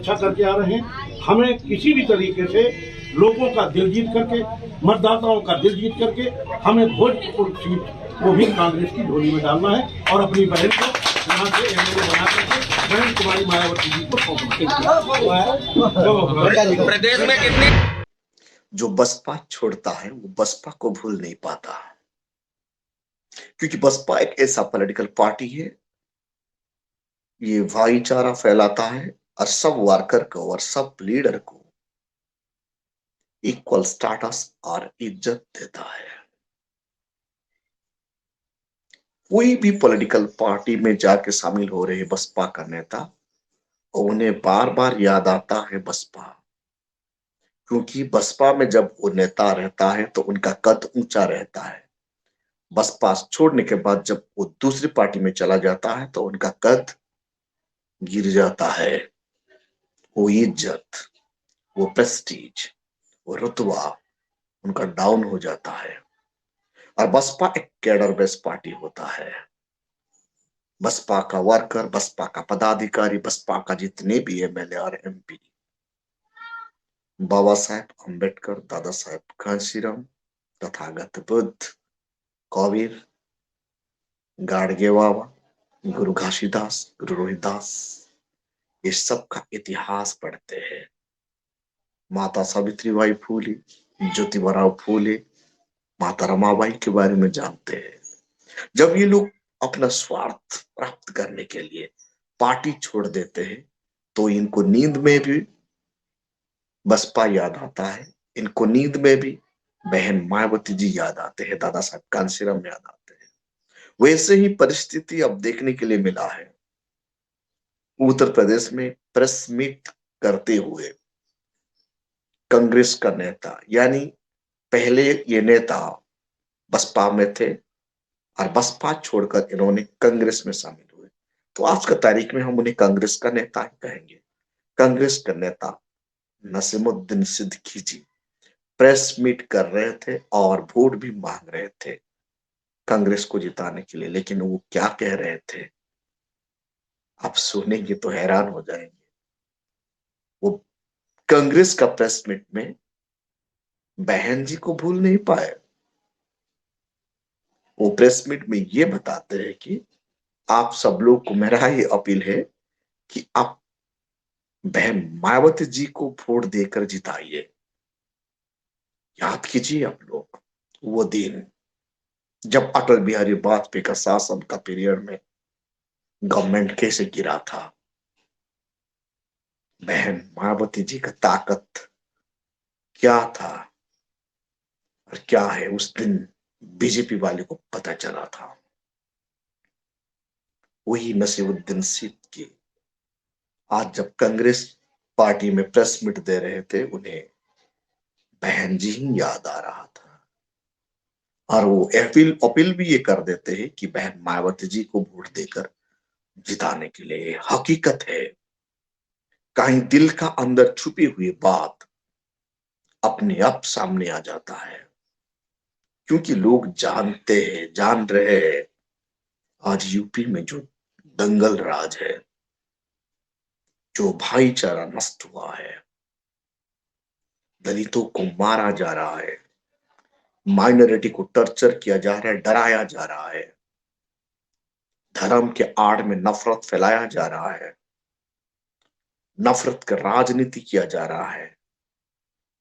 अच्छा करके आ रहे हैं। हमें किसी भी तरीके से लोगों का दिल जीत करके, मतदाताओं का दिल जीत करके हमें भोजपुर सीट को भी कांग्रेस की झोली में डालना है और अपनी बहन को यहाँ से एमएलए बना करके बहन कुमारी मायावती जी को सौंपना। प्रदेश में कितनी जो बसपा छोड़ता है वो बसपा को भूल नहीं पाता, क्योंकि बसपा एक ऐसा पॉलिटिकल पार्टी है, ये भाईचारा फैलाता है और सब वर्कर को और सब लीडर को इक्वल स्टेटस और इज्जत देता है। कोई भी पॉलिटिकल पार्टी में जाके शामिल हो रहे बसपा का नेता, उन्हें बार बार याद आता है बसपा, क्योंकि बसपा में जब वो नेता रहता है तो उनका कद ऊंचा रहता है। बसपा छोड़ने के बाद जब वो दूसरी पार्टी में चला जाता है तो उनका कद गिर जाता है। वो इज्जत, वो प्रेस्टीज, वो रुतबा उनका डाउन हो जाता है। और बसपा एक कैडर बेस्ड पार्टी होता है। बसपा का वर्कर, बसपा का पदाधिकारी, बसपा का जितने भी एमएलए और एमपी, बाबा साहेब अम्बेडकर, दादा साहेब घासीराम, तथागत बुद्ध, कबीर, गाडगे बाबा, गुरु घासीदास, गुरु रोहिदास, ये सब का इतिहास पढ़ते हैं। माता सावित्रीबाई फूले, ज्योतिबा फूले, माता रमाबाई के बारे में जानते हैं। जब ये लोग अपना स्वार्थ प्राप्त करने के लिए पार्टी छोड़ देते हैं तो इनको नींद में भी बसपा याद आता है, इनको नींद में भी बहन मायावती जी याद आते हैं, दादा साहब कांशीराम याद आते हैं। वैसे ही परिस्थिति अब देखने के लिए मिला है। उत्तर प्रदेश में प्रेस मीट करते हुए कांग्रेस का नेता, यानी पहले ये नेता बसपा में थे और बसपा छोड़कर इन्होंने कांग्रेस में शामिल हुए, तो आज का तारीख में हम उन्हें कांग्रेस का नेता ही कहेंगे। कांग्रेस का नेता नसीमुद्दीन सिद्दीकी जी प्रेस मीट कर रहे थे और वोट भी मांग रहे थे कांग्रेस को जिताने के लिए, लेकिन वो क्या कह रहे थे आप सुनेंगे तो हैरान हो जाएंगे। वो कांग्रेस का प्रेस मीट में बहन जी को भूल नहीं पाए। वो प्रेस मीट में ये बताते हैं कि आप सब लोग को मेरा ही अपील है कि आप बहन मायावती जी को वोट देकर जिताइए। याद कीजिए आप लोग वो दिन जब अटल बिहारी वाजपेयी का शासन का पीरियड में गवर्नमेंट कैसे गिरा था। बहन मायावती जी का ताकत क्या था और क्या है उस दिन बीजेपी वाले को पता चला था। वही नसीरुद्दीन सिद्दीकी आज जब कांग्रेस पार्टी में प्रेस मीट दे रहे थे, उन्हें बहन जी ही याद आ रहा था और वो अपील भी ये कर देते हैं कि बहन मायावती जी को वोट देकर जिताने के लिए। हकीकत है कहीं दिल का अंदर छुपी हुई बात अपने आप सामने आ जाता है, क्योंकि लोग जानते हैं, जान रहे हैं आज यूपी में जो दंगल राज है, जो भाईचारा नष्ट हुआ है, दलितों को मारा जा रहा है, माइनॉरिटी को टॉर्चर किया जा रहा है, डराया जा रहा है, धर्म के आड़ में नफरत फैलाया जा रहा है, नफरत का राजनीति किया जा रहा है।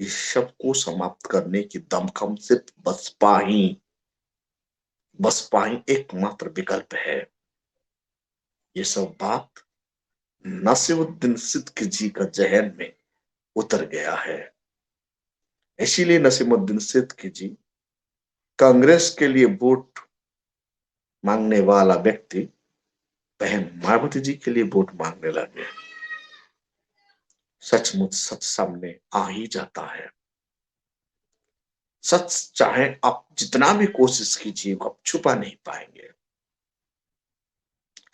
इस सब को समाप्त करने की दमखम सिर्फ बसपा ही एकमात्र विकल्प है। ये सब बात नसीरुद्दीन सिद्दीकी जी का जहन में उतर गया है। इसीलिए नसीरुद्दीन सिद्दीकी जी कांग्रेस के लिए वोट मांगने वाला व्यक्ति बहन मायावती जी के लिए वोट मांगने लगे। सचमुच सच सामने आ ही जाता है। सच चाहे आप जितना भी कोशिश कीजिए आप छुपा नहीं पाएंगे।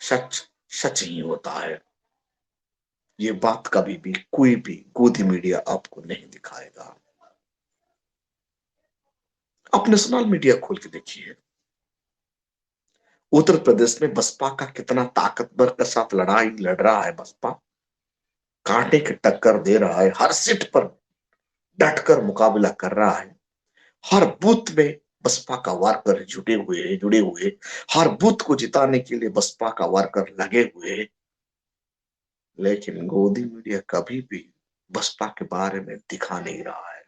सच सच ही होता है। ये बात कभी भी कोई भी गोदी मीडिया आपको नहीं दिखाएगा। आप नेशनल मीडिया खोल के देखिए, उत्तर प्रदेश में बसपा का कितना ताकतवर के साथ लड़ाई लड़ रहा है बसपा। कांटे की टक्कर दे रहा है, हर सीट पर डटकर मुकाबला कर रहा है, हर बूथ में बसपा का वर्कर जुड़े हुए, हर बूथ को जिताने के लिए बसपा का वर्कर लगे हुए हैं। लेकिन गोदी मीडिया कभी भी बसपा के बारे में दिखा नहीं रहा है।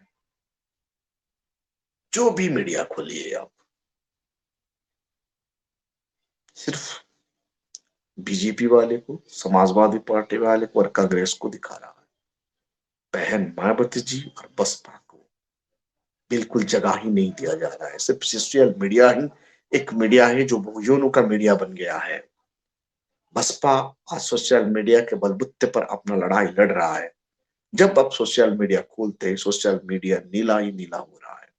जो भी मीडिया खोलिए आप, सिर्फ बीजेपी वाले को, समाजवादी पार्टी वाले को और कांग्रेस को दिखा रहा है। बहन मायावती जी और बसपा को बिल्कुल जगह ही नहीं दिया जा रहा है। सिर्फ सोशल मीडिया ही एक मीडिया है जो बहुजनों का मीडिया बन गया है। बसपा आज सोशल मीडिया के बलबूते पर अपना लड़ाई लड़ रहा है। जब आप सोशल मीडिया खोलते हैं, सोशल मीडिया नीला ही नीला हो रहा है।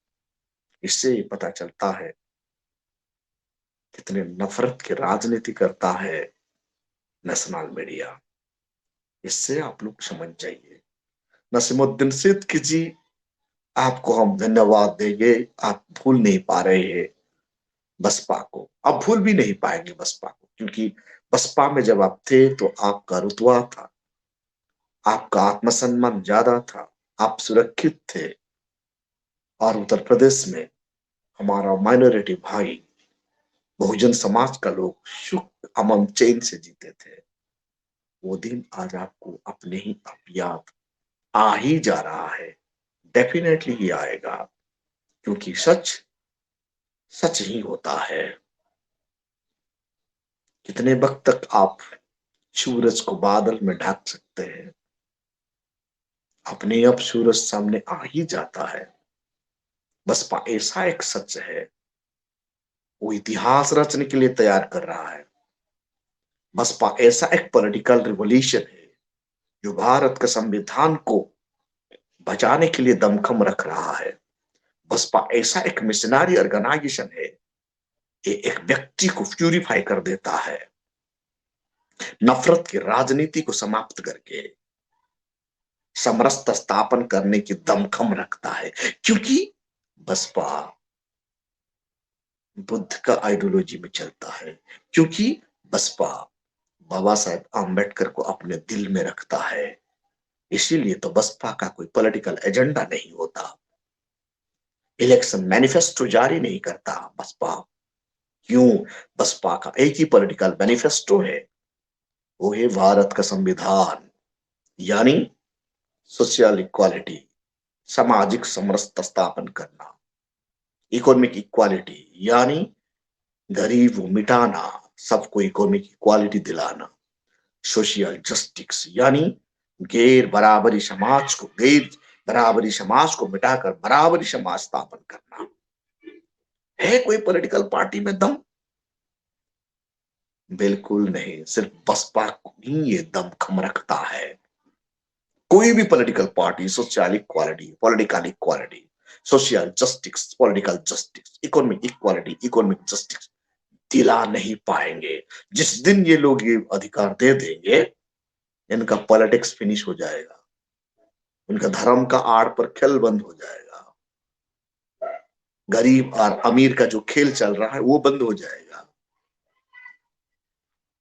इससे ही पता चलता है कितने नफरत की राजनीति करता है नेशनल मीडिया। इससे आप लोग समझ जाइए। नसीमुद्दीन सिद्दीकी जी, आपको हम धन्यवाद देंगे। आप भूल नहीं पा रहे हैं बसपा को, आप भूल भी नहीं पाएंगे बसपा को, क्योंकि बसपा में जब आप थे तो आपका रुतबा था, आपका आत्मसम्मान ज्यादा था, आप सुरक्षित थे। और उत्तर प्रदेश में हमारा माइनॉरिटी भाई, बहुजन समाज का लोग सुख अमन चैन से जीते थे। वो दिन आज आपको अपने ही आप याद आ ही जा रहा है। डेफिनेटली ही आएगा, क्योंकि सच सच ही होता है। कितने वक्त तक आप सूरज को बादल में ढक सकते हैं? अपने आप सूरज सामने आ ही जाता है। बसपा ऐसा एक सच है, वो इतिहास रचने के लिए तैयार कर रहा है। बसपा ऐसा एक पॉलिटिकल रिवॉल्यूशन है जो भारत के संविधान को बचाने के लिए दमखम रख रहा है। बसपा ऐसा एक मिशनरी ऑर्गेनाइजेशन है, ये एक व्यक्ति को प्यूरिफाई कर देता है, नफरत की राजनीति को समाप्त करके समरसता स्थापन करने की दमखम रखता है। क्योंकि बसपा बुद्ध का आइडियोलॉजी में चलता है, क्योंकि बसपा बाबा साहेब आम्बेडकर को अपने दिल में रखता है। इसीलिए तो बसपा का कोई पॉलिटिकल एजेंडा नहीं होता, इलेक्शन मैनिफेस्टो जारी नहीं करता बसपा। क्यों? बसपा का एक ही पॉलिटिकल मैनिफेस्टो है, वो है भारत का संविधान, यानी सोशल इक्वालिटी, सामाजिक समरसता स्थापन करना, इकोनॉमिक इक्वालिटी यानी गरीब को मिटाना, सबको इकोनॉमिक इक्वालिटी दिलाना, सोशल जस्टिस यानी गैर बराबरी समाज को मिटाकर बराबरी समाज स्थापन करना। है कोई पॉलिटिकल पार्टी में दम? बिल्कुल नहीं, सिर्फ बसपा ही ये दमखम रखता है। कोई भी political party social equality, political equality, social justice, political justice, economic equality, economic justice दिला नहीं पाएंगे। जिस दिन ये लोग ये अधिकार दे देंगे, इनका पॉलिटिक्स फिनिश हो जाएगा, उनका धर्म का आड़ पर खेल बंद हो जाएगा, गरीब और अमीर का जो खेल चल रहा है वो बंद हो जाएगा।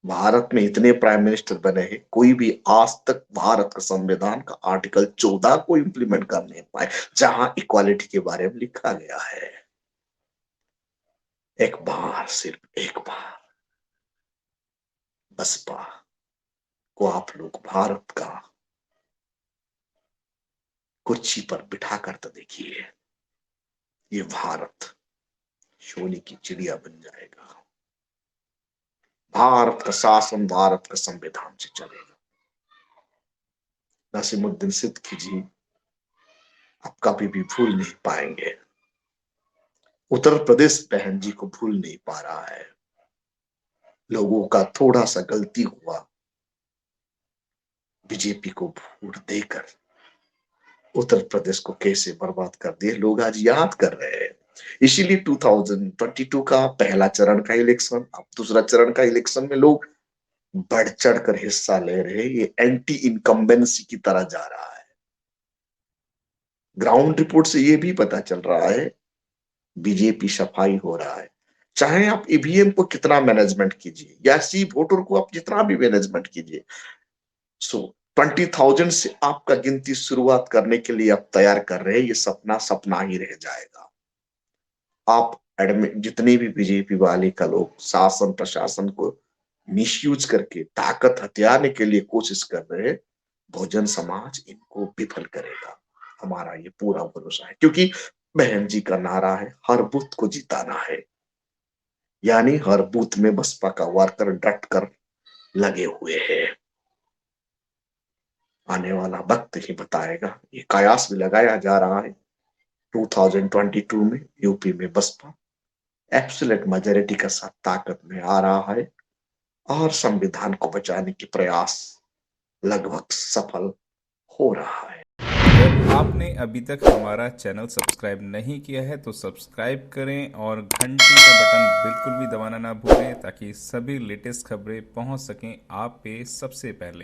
भारत में इतने प्राइम मिनिस्टर बने हैं, कोई भी आज तक भारत का संविधान का आर्टिकल 14 को इंप्लीमेंट कर नहीं पाए, जहां इक्वालिटी के बारे में लिखा गया है। एक बार, सिर्फ एक बार बसपा को आप लोग भारत का कुर्सी पर बिठा कर तो देखिए, ये भारत सोने की चिड़िया बन जाएगा। भारत का शासन भारत का संविधान से चलेगा। नसीमुद्दीन सिद्दीकी जी, आप कभी भी भूल नहीं पाएंगे। उत्तर प्रदेश बहन जी को भूल नहीं पा रहा है। लोगों का थोड़ा सा गलती हुआ, बीजेपी को वोट देकर उत्तर प्रदेश को कैसे बर्बाद कर दिए लोग आज याद कर रहे हैं। इसीलिए 2022 का पहला चरण का इलेक्शन, अब दूसरा चरण का इलेक्शन में लोग बढ़ चढ़ कर हिस्सा ले रहे हैं। ये एंटी इनकम्बेंसी की तरह जा रहा है। ग्राउंड रिपोर्ट से ये भी पता चल रहा है बीजेपी सफाई हो रहा है। चाहे आप ईवीएम को कितना मैनेजमेंट कीजिए या सी वोटर को आप जितना भी मैनेजमेंट कीजिए, सो 20,000 से आपका गिनती शुरुआत करने के लिए आप तैयार कर रहे हैं, ये सपना सपना ही रह जाएगा। आप जितने भी बीजेपी वाले का लोग शासन प्रशासन को मिसयूज करके ताकत हथियाने के लिए कोशिश कर रहे हैं, बहुजन समाज इनको विफल करेगा, हमारा ये पूरा भरोसा है। क्योंकि बहन जी का नारा है हर बूथ को जिताना है, यानी हर बूथ में बसपा का वर्कर डट कर लगे हुए हैं। आने वाला वक्त ही बताएगा। ये कयास भी लगाया जा रहा है 2022 में यूपी में बसपा एब्सोल्यूट मेजॉरिटी के साथ ताकत में आ रहा है और संविधान को बचाने की प्रयास लगभग सफल हो रहा है। अगर आपने अभी तक हमारा चैनल सब्सक्राइब नहीं किया है तो सब्सक्राइब करें और घंटी का बटन बिल्कुल भी दबाना ना भूलें ताकि सभी लेटेस्ट खबरें पहुंच सकें आप पे सबसे पहले।